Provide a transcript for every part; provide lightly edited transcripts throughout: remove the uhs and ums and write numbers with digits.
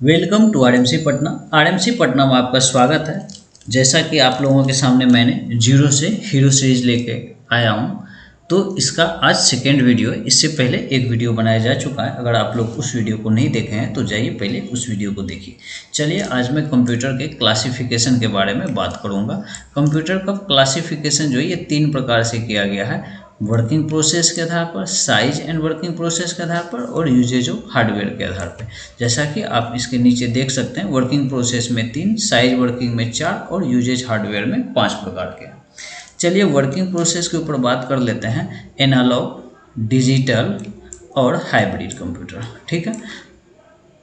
Welcome to RMC Patna. RMC Patna में आपका स्वागत है। जैसा कि आप लोगों के सामने मैंने जीरो से हीरो सीरीज लेके आया हूँ, तो इसका आज सेकेंड वीडियो है। इससे पहले एक वीडियो बनाया जा चुका है। अगर आप लोग उस वीडियो को नहीं देखे हैं तो जाइए पहले उस वीडियो को देखिए। चलिए, आज मैं कंप्यूटर के क्लासिफिकेशन के बारे में बात करूँगा। कंप्यूटर का क्लासिफिकेशन जो है ये 3 प्रकार से किया गया है: वर्किंग प्रोसेस के आधार पर, साइज एंड वर्किंग प्रोसेस के आधार पर, और यूजेज ऑफ हार्डवेयर के आधार पर। जैसा कि आप इसके नीचे देख सकते हैं, वर्किंग प्रोसेस में 3, साइज वर्किंग में 4 और यूजेज हार्डवेयर में 5 प्रकार के हैं। चलिए वर्किंग प्रोसेस के ऊपर बात कर लेते हैं। एनालॉग, डिजिटल और हाइब्रिड कंप्यूटर, ठीक है।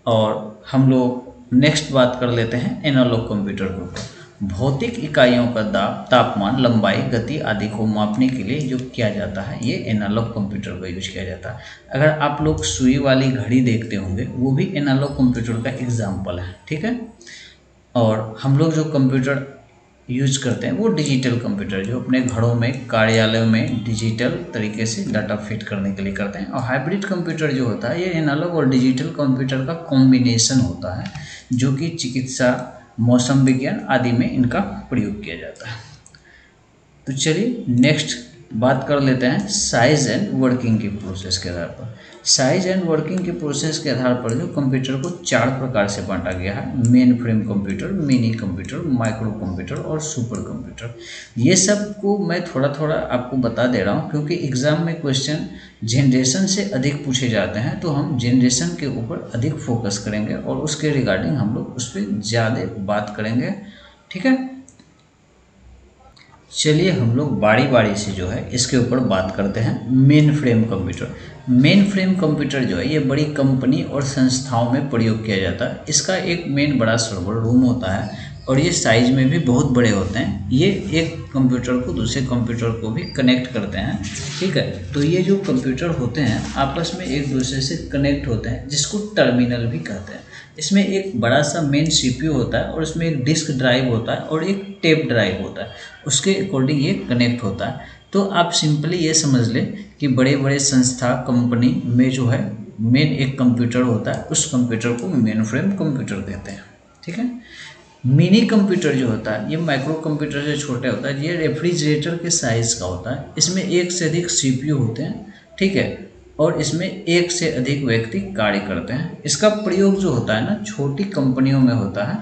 और हम लोग नेक्स्ट बात कर लेते हैं एनालॉग कंप्यूटर के ऊपर। भौतिक इकाइयों का दाब, तापमान, लंबाई, गति आदि को मापने के लिए जो किया जाता है ये एनालॉग कंप्यूटर का यूज किया जाता है। अगर आप लोग सुई वाली घड़ी देखते होंगे वो भी एनालॉग कंप्यूटर का एग्जाम्पल है, ठीक है। और हम लोग जो कंप्यूटर यूज करते हैं वो डिजिटल कंप्यूटर, जो अपने घरों में, कार्यालयों में डिजिटल तरीके से डाटा फिट करने के लिए करते हैं। और हाइब्रिड कंप्यूटर जो होता है ये एनालॉग और डिजिटल कंप्यूटर का कॉम्बिनेशन होता है, जो कि चिकित्सा, मौसम विज्ञान आदि में इनका प्रयोग किया जाता है। तो चलिए नेक्स्ट बात कर लेते हैं साइज एंड वर्किंग के प्रोसेस के आधार पर। साइज एंड वर्किंग के प्रोसेस के आधार पर जो कंप्यूटर को 4 प्रकार से बांटा गया है: main frame computer, mini computer, micro computer और सुपर कंप्यूटर। ये सब को मैं थोड़ा थोड़ा आपको बता दे रहा हूँ क्योंकि एग्जाम में क्वेश्चन जनरेशन से अधिक पूछे जाते हैं, तो हम जनरेशन के ऊपर अधिक फोकस करेंगे और उसके रिगार्डिंग हम लोग उस पर ज़्यादा बात करेंगे, ठीक है। चलिए हम लोग बारी बारी से जो है इसके ऊपर बात करते हैं। Main frame computer. Main frame computer जो है ये बड़ी कंपनी और संस्थाओं में प्रयोग किया जाता है। इसका एक मेन बड़ा सर्वर रूम होता है और ये साइज में भी बहुत बड़े होते हैं। ये एक कंप्यूटर को दूसरे कंप्यूटर को भी कनेक्ट करते हैं, ठीक है। तो ये जो कंप्यूटर होते हैं आपस में एक दूसरे से कनेक्ट होते हैं, जिसको टर्मिनल भी कहते हैं। इसमें एक बड़ा सा मेन सीपीयू होता है और इसमें एक डिस्क ड्राइव होता है और एक टेप ड्राइव होता है, उसके अकॉर्डिंग ये कनेक्ट होता है। तो आप सिंपली ये समझ लें कि बड़े बड़े संस्था, कंपनी में जो है मेन एक कंप्यूटर होता है, उस कंप्यूटर को मेन फ्रेम कंप्यूटर कहते हैं, ठीक है। मिनी कंप्यूटर जो होता है ये माइक्रो कंप्यूटर से छोटा होता है। ये रेफ्रिजरेटर के साइज़ का होता है। इसमें एक से अधिक सीपीयू होते हैं, ठीक है, और इसमें एक से अधिक व्यक्ति कार्य करते हैं। इसका प्रयोग जो होता है ना छोटी कंपनियों में होता है।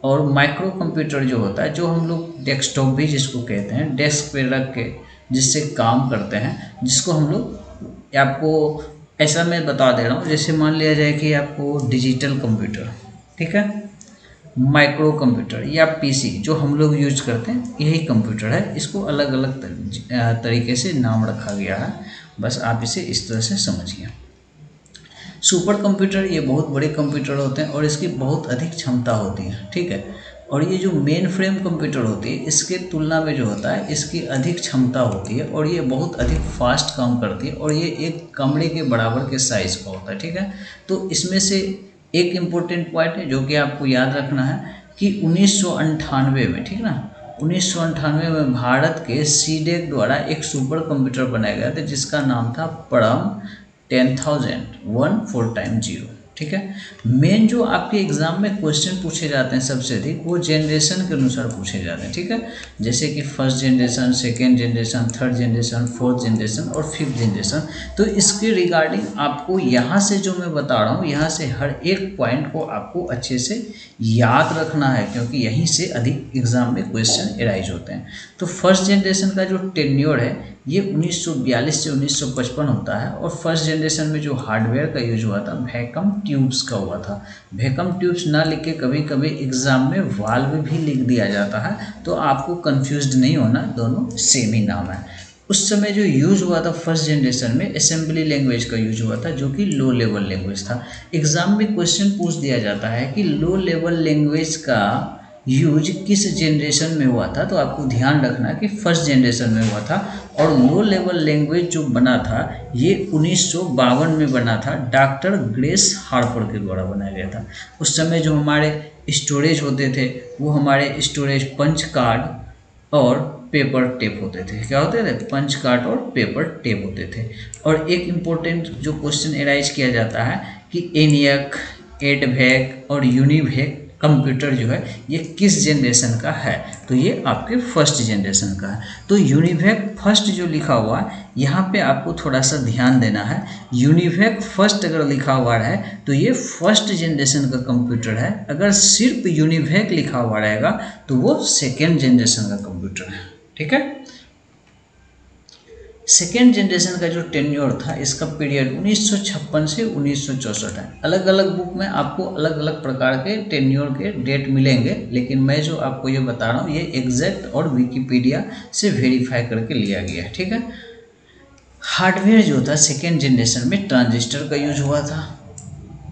और माइक्रो कंप्यूटर जो होता है, जो हम लोग डेस्कटॉप भी जिसको कहते हैं, डेस्क पे रख के जिससे काम करते हैं, जिसको हम लोग, आपको ऐसा मैं बता दे रहा हूँ, जैसे मान लिया जाए कि आपको डिजिटल कंप्यूटर, ठीक है, माइक्रो कंप्यूटर या पीसी जो हम लोग यूज करते हैं यही कंप्यूटर है। इसको अलग अलग तरीके से नाम रखा गया है, बस आप इसे इस तरह से समझिए। सुपर कंप्यूटर ये बहुत बड़े कंप्यूटर होते हैं और इसकी बहुत अधिक क्षमता होती है, ठीक है। और ये जो मेन फ्रेम कंप्यूटर होती है इसके तुलना में जो होता है इसकी अधिक क्षमता होती है और ये बहुत अधिक फास्ट काम करती है और ये एक कमरे के बराबर के साइज़ का होता है, ठीक है। तो इसमें से एक इम्पोर्टेंट पॉइंट है जो कि आपको याद रखना है कि 1998 में, ठीक ना, 1998 में भारत के सीडेक द्वारा एक सुपर कंप्यूटर बनाया गया था जिसका नाम था परम 10,000 ठीक है। मेन जो आपके एग्जाम में क्वेश्चन पूछे जाते हैं सबसे अधिक वो जनरेशन के अनुसार पूछे जाते हैं, ठीक है। जैसे कि first generation, second generation, third generation, fourth generation और फिफ्थ जनरेशन। तो इसके रिगार्डिंग आपको यहाँ से जो मैं बता रहा हूँ यहाँ से हर एक पॉइंट को आपको अच्छे से याद रखना है क्योंकि यहीं से अधिक एग्जाम में क्वेश्चन एराइज होते हैं। तो फर्स्ट जनरेशन का जो टेन्योर है ये 1942 से 1955 होता है और फर्स्ट जनरेशन में जो हार्डवेयर का यूज हुआ था वैक्यूम ट्यूब्स का हुआ था। वैक्यूम ट्यूब्स ना लिख के कभी कभी एग्जाम में वाल्व भी लिख दिया जाता है, तो आपको कंफ्यूज्ड नहीं होना, दोनों सेम ही नाम है। उस समय जो यूज हुआ था फर्स्ट जनरेशन में असेंबली लैंग्वेज का यूज हुआ था जो कि लो लेवल लैंग्वेज था। एग्जाम में क्वेश्चन पूछ दिया जाता है कि लो लेवल लैंग्वेज का यूज किस जनरेशन में हुआ था, तो आपको ध्यान रखना कि फर्स्ट जनरेशन में हुआ था। और लो लेवल लैंग्वेज जो बना था ये 1952 में बना था, डॉक्टर ग्रेस हार्पर के द्वारा बनाया गया था। उस समय जो हमारे स्टोरेज होते थे वो हमारे स्टोरेज पंच कार्ड और पेपर टेप होते थे। क्या होते थे? पंच कार्ड और पेपर टेप होते थे। और एक इम्पोर्टेंट जो क्वेश्चन एराइज किया जाता है कि एनियक, एडवेक और यूनिवेक कंप्यूटर जो है ये किस जनरेशन का है, तो ये आपके फर्स्ट जनरेशन का है। तो यूनिवेक फर्स्ट जो लिखा हुआ है यहाँ पे आपको थोड़ा सा ध्यान देना है। यूनिवेक फर्स्ट अगर लिखा हुआ है तो ये फर्स्ट जनरेशन का कंप्यूटर है। अगर सिर्फ यूनिवेक लिखा हुआ रहेगा तो वो सेकेंड जनरेशन का कंप्यूटर है। ठीक है, सेकेंड जनरेशन का जो टेन्योर था इसका पीरियड 1956 से 1964 है। अलग अलग बुक में आपको अलग अलग प्रकार के टेन्योर के डेट मिलेंगे, लेकिन मैं जो आपको ये बता रहा हूँ ये एग्जैक्ट और विकिपीडिया से वेरीफाई करके लिया गया है। ठीक है, हार्डवेयर जो था सेकेंड जनरेशन में ट्रांजिस्टर का यूज हुआ था,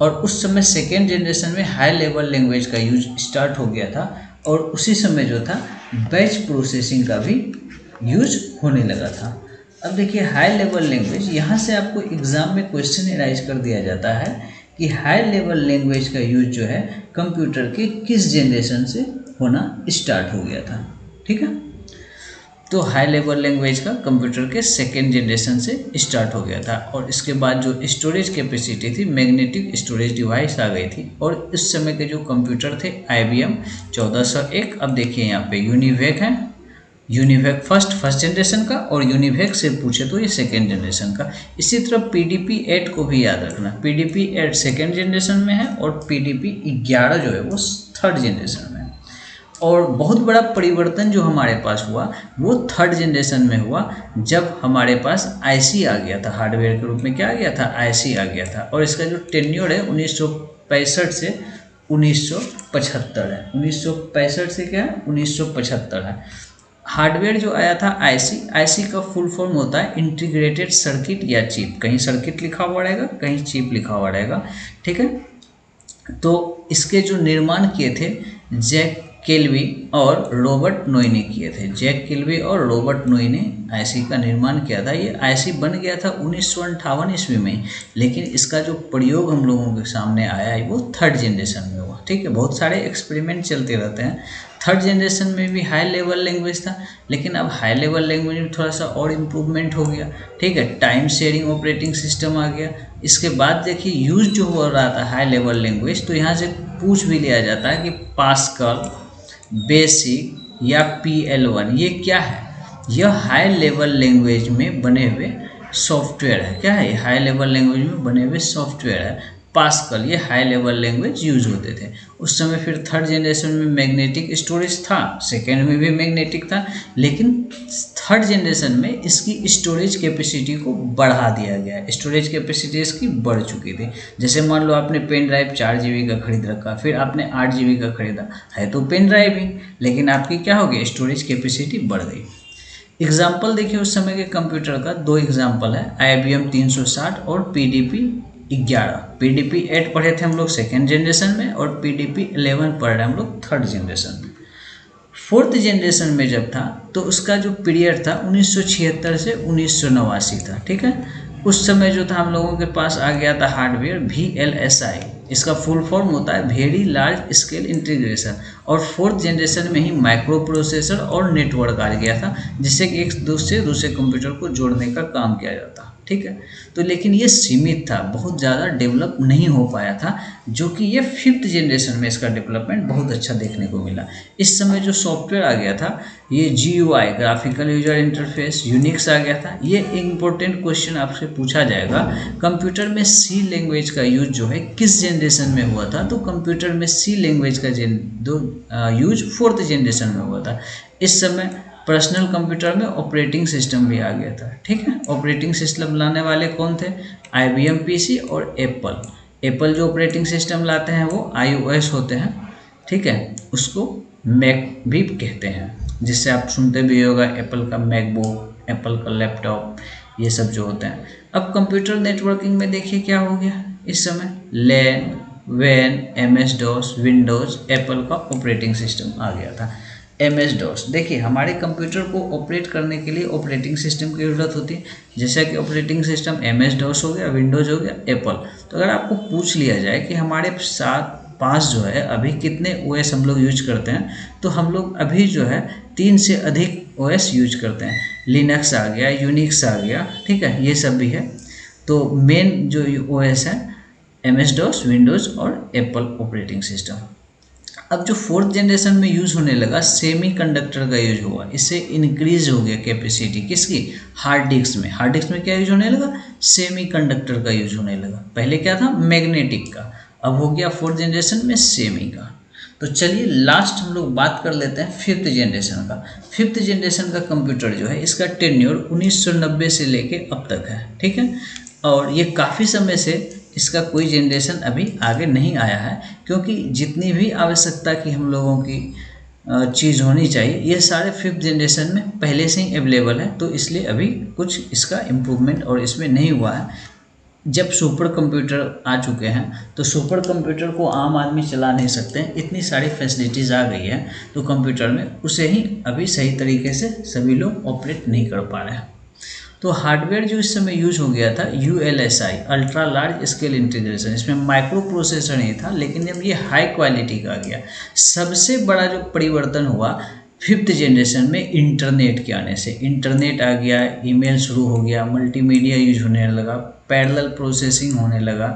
और उस समय सेकेंड जनरेशन में हाई लेवल लैंग्वेज का यूज स्टार्ट हो गया था, और उसी समय जो था बैच प्रोसेसिंग का भी यूज होने लगा था। अब देखिए हाई लेवल लैंग्वेज, यहाँ से आपको एग्जाम में क्वेश्चन एराइज कर दिया जाता है कि हाई लेवल लैंग्वेज का यूज जो है कंप्यूटर के किस जनरेशन से होना स्टार्ट हो गया था। ठीक है, तो हाई लेवल लैंग्वेज का कंप्यूटर के सेकेंड जनरेशन से स्टार्ट हो गया था, और इसके बाद जो स्टोरेज कैपेसिटी थी मैग्नेटिक स्टोरेज डिवाइस आ गई थी, और उस समय के जो कंप्यूटर थे IBM 1401। अब देखिए यहाँ पे यूनिवेक है, यूनिवेक फर्स्ट जनरेशन का, और यूनिवेक से पूछे तो ये सेकेंड जनरेशन का। इसी तरह PDP-8 को भी याद रखना, PDP-8 सेकेंड जनरेशन में है और PDP-11 जो है वो थर्ड जनरेशन में है। और बहुत बड़ा परिवर्तन जो हमारे पास हुआ वो थर्ड जनरेशन में हुआ, जब हमारे पास IC आ गया था। हार्डवेयर के रूप में क्या आ गया था, IC आ गया था, और इसका जो टेन्योर है 1965 से 1975 है। 1965 से क्या है, 1975 है। हार्डवेयर जो आया था IC का फुल फॉर्म होता है इंटीग्रेटेड सर्किट या चिप। कहीं सर्किट लिखा हुआ रहेगा, कहीं चिप लिखा हुआ रहेगा। ठीक है, तो इसके जो निर्माण किए थे जैक किल्बी और रॉबर्ट नोई ने किए थे। जैक किल्बी और रॉबर्ट नोई ने IC का निर्माण किया था। ये IC बन गया था 1958 ईस्वी में, लेकिन इसका जो प्रयोग हम लोगों के सामने आया है वो थर्ड जनरेशन में हुआ। ठीक है, बहुत सारे एक्सपेरिमेंट चलते रहते हैं। थर्ड जनरेशन में भी हाई लेवल लैंग्वेज था, लेकिन अब हाई लेवल लैंग्वेज में थोड़ा सा और इम्प्रूवमेंट हो गया। ठीक है, टाइम शेयरिंग ऑपरेटिंग सिस्टम आ गया। इसके बाद देखिए यूज जो हो रहा था हाई लेवल लैंग्वेज, तो यहाँ से पूछ भी लिया जाता है कि पास्कल, बेसिक या PL1 ये क्या है। यह हाई लेवल लैंग्वेज में बने हुए सॉफ्टवेयर है। क्या है, हाई लेवल लैंग्वेज में बने हुए सॉफ्टवेयर है। पास्कल ये हाई लेवल लैंग्वेज यूज होते थे उस समय। फिर थर्ड जनरेशन में मैग्नेटिक स्टोरेज था, सेकेंड में भी मैग्नेटिक था, लेकिन थर्ड जनरेशन में इसकी स्टोरेज कैपेसिटी को बढ़ा दिया गया। स्टोरेज कैपेसिटी इसकी बढ़ चुकी थी। जैसे मान लो आपने पेन ड्राइव 4 GB का खरीद रखा, फिर आपने 8 GB का खरीदा, है तो पेन ड्राइव ही, लेकिन आपकी क्या हो गई, स्टोरेज कैपेसिटी बढ़ गई। एग्जाम्पल देखिए उस समय के कंप्यूटर का 2 एग्जाम्पल है, IBM 360 और PDP-11। PDP-8 पढ़े थे हम लोग सेकेंड जनरेशन में, और PDP-11 पढ़ रहे हम लोग थर्ड जनरेशन में। फोर्थ जनरेशन में जब था तो उसका जो पीरियड था 1976 से 1989 था। ठीक है, उस समय जो था हम लोगों के पास आ गया था हार्डवेयर VLSI। इसका फुल फॉर्म होता है वेरी लार्ज स्केल इंटीग्रेशन, और फोर्थ जनरेशन में ही माइक्रो प्रोसेसर और नेटवर्क आ गया था, जिससे कि एक दूसरे कंप्यूटर को जोड़ने का काम किया जाता। ठीक है, तो लेकिन ये सीमित था, बहुत ज़्यादा डेवलप नहीं हो पाया था, जो कि ये फिफ्थ जनरेशन में इसका डेवलपमेंट बहुत अच्छा देखने को मिला। इस समय जो सॉफ्टवेयर आ गया था ये GUI graphical user interface Unix आ गया था। ये इम्पोर्टेंट क्वेश्चन आपसे पूछा जाएगा, कंप्यूटर में C लैंग्वेज का यूज जो है किस जनरेशन में हुआ था, तो कंप्यूटर में C लैंग्वेज का यूज फोर्थ जनरेशन में हुआ था। इस समय पर्सनल कंप्यूटर में ऑपरेटिंग सिस्टम भी आ गया था। ठीक है, ऑपरेटिंग सिस्टम लाने वाले कौन थे, IBM PC और एप्पल जो ऑपरेटिंग सिस्टम लाते हैं वो iOS होते हैं। ठीक है, उसको मैक भी कहते हैं, जिससे आप सुनते भी होगा एप्पल का मैकबुक, एप्पल का लैपटॉप, ये सब जो होते हैं। अब कंप्यूटर नेटवर्किंग में देखिए क्या हो गया, इस समय LAN, WAN, MS-DOS, Windows, Apple का ऑपरेटिंग सिस्टम आ गया था। MS-DOS देखिए हमारे कंप्यूटर को ऑपरेट करने के लिए ऑपरेटिंग सिस्टम की ज़रूरत होती है, जैसा कि ऑपरेटिंग सिस्टम MS-DOS हो गया, विंडोज़ हो गया, एप्पल। तो अगर आपको पूछ लिया जाए कि हमारे पास जो है अभी कितने OS हम लोग यूज करते हैं, तो हम लोग अभी जो है 3 से अधिक OS यूज करते हैं। लिनक्स आ गया, यूनिक्स आ गया, ठीक है, ये सब भी है। तो मेन जो OS है MS-DOS, विंडोज़ और एप्पल ऑपरेटिंग सिस्टम। अब जो 4th जनरेशन में यूज़ होने लगा, सेमी कंडक्टर का यूज हुआ, इससे इंक्रीज हो गया कैपेसिटी किसकी, हार्ड डिस्क में। हार्ड डिस्क में क्या यूज होने लगा, सेमी कंडक्टर का यूज होने लगा। पहले क्या था, मैग्नेटिक का, अब हो गया 4th जनरेशन में सेमी का। तो चलिए लास्ट हम लोग बात कर लेते हैं 5th जनरेशन का। 5th जनरेशन का कंप्यूटर जो है, इसका टेन्योर 1990 से लेके अब तक है, ठीक है। और ये काफ़ी समय से इसका कोई जनरेशन अभी आगे नहीं आया है, क्योंकि जितनी भी आवश्यकता की हम लोगों की चीज़ होनी चाहिए, ये सारे 5th जनरेशन में पहले से ही अवेलेबल है। तो इसलिए अभी कुछ इसका इम्प्रूवमेंट और इसमें नहीं हुआ है। जब सुपर कंप्यूटर आ चुके हैं तो सुपर कंप्यूटर को आम आदमी चला नहीं सकते हैं, इतनी सारी फैसिलिटीज़ आ गई है तो कंप्यूटर में, उसे ही अभी सही तरीके से सभी लोग ऑपरेट नहीं कर पा रहे हैं। तो हार्डवेयर जो इस समय यूज हो गया था, ULSI, ultra large scale integration, इसमें माइक्रो प्रोसेसर नहीं था, लेकिन जब ये हाई क्वालिटी का आ गया, सबसे बड़ा जो परिवर्तन हुआ 5th जनरेशन में इंटरनेट के आने से। इंटरनेट आ गया, ईमेल शुरू हो गया, मल्टीमीडिया यूज होने लगा, पैरेलल प्रोसेसिंग होने लगा,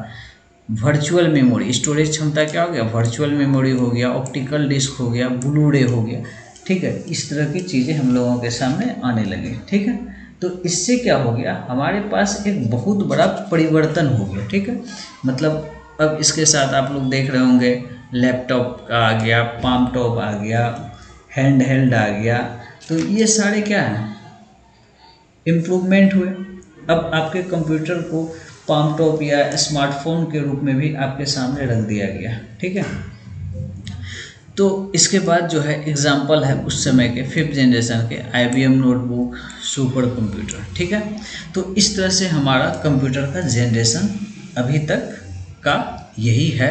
वर्चुअल मेमोरी, स्टोरेज क्षमता क्या हो गया, वर्चुअल मेमोरी हो गया, ऑप्टिकल डिस्क हो गया, ब्लू-रे हो गया, ठीक है। इस तरह की चीज़ें हम लोगों के सामने आने लगी, ठीक है। तो इससे क्या हो गया, हमारे पास एक बहुत बड़ा परिवर्तन हो गया, ठीक है। मतलब अब इसके साथ आप लोग देख रहे होंगे, लैपटॉप आ गया, पाम टॉप आ गया, हैंड हेल्ड आ गया, तो ये सारे क्या हैं, इम्प्रूवमेंट हुए। अब आपके कंप्यूटर को पाम टॉप या स्मार्टफोन के रूप में भी आपके सामने रख दिया गया, ठीक है। तो इसके बाद जो है एग्जाम्पल है उस समय के 5th जनरेशन के IBM नोटबुक, सुपर कंप्यूटर, ठीक है। तो इस तरह से हमारा कंप्यूटर का जनरेशन अभी तक का यही है।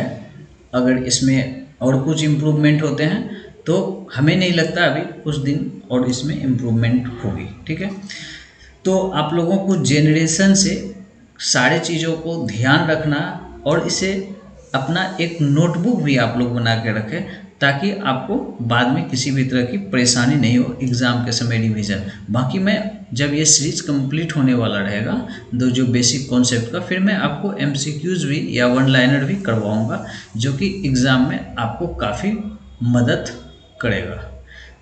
अगर इसमें और कुछ इम्प्रूवमेंट होते हैं तो हमें नहीं लगता अभी कुछ दिन और इसमें इम्प्रूवमेंट होगी, ठीक है। तो आप लोगों को जनरेशन से सारे चीज़ों को ध्यान रखना, और इसे अपना एक नोटबुक भी आप लोग बना के रखें, ताकि आपको बाद में किसी भी तरह की परेशानी नहीं हो एग्ज़ाम के समय रिवीजन। बाकी मैं जब ये सीरीज कंप्लीट होने वाला रहेगा, दो जो बेसिक कॉन्सेप्ट का, फिर मैं आपको MCQs भी या 1 लाइनर भी करवाऊँगा, जो कि एग्ज़ाम में आपको काफ़ी मदद करेगा।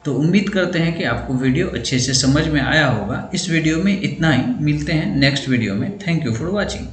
तो उम्मीद करते हैं कि आपको वीडियो अच्छे से समझ में आया होगा। इस वीडियो में इतना ही, मिलते हैं नेक्स्ट वीडियो में। Thank you for watching.